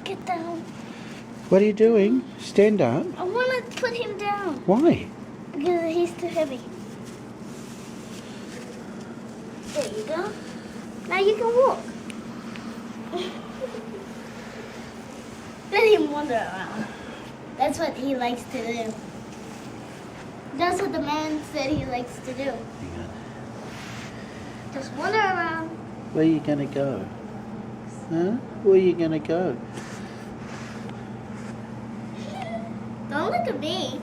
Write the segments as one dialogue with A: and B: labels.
A: Get down.
B: What are you doing? Stand up.
A: I want to put him down.
B: Why?
A: Because he's too heavy. There you go. Now you can walk. Let him wander around. That's what he likes to do. That's what the man said he likes to do.
B: Hang on.
A: Just wander around.
B: Where are you going to go? Huh? Where are you going to go?
A: Don't look at me.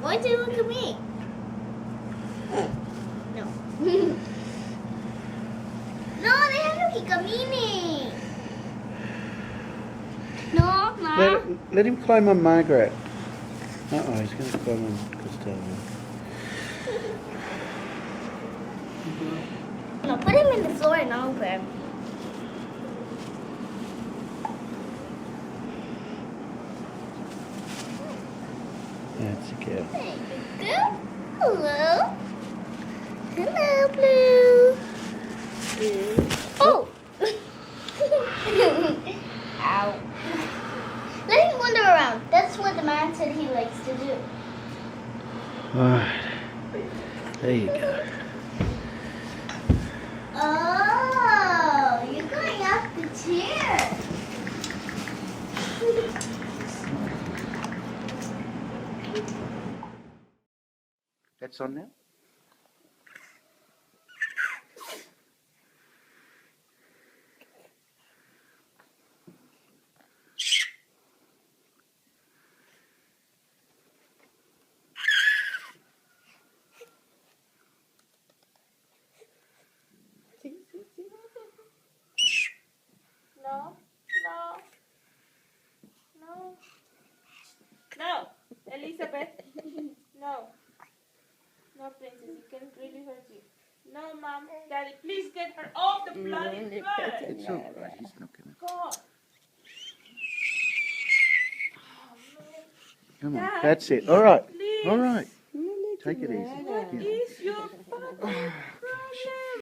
A: Why do you look at me? No. No, deja que camine. No, no.
B: Let him climb on Margaret. Uh-oh, he's going to climb on Gustavo.
A: No, put him in the floor and I'll grab him.
B: That's good.
A: There you go. Hello. Hello, Blue. Blue. Oh! Ow. Let him wander around. That's what the man said he likes to do.
B: Alright. There you go.
A: Oh, you're going up the chair.
B: That's on now?
C: No, no, no, no, Elizabeth, no, no, princess, it can really hurt you. No, Mom, Daddy, please get her off the bloody bed.
B: It's all right. He's not going to.
C: God.
B: Come on.
C: Dad,
B: That's it. All right.
C: please.
B: All right.
D: No,
B: Take it easy.
C: What
B: Yeah.
C: is your fucking problem?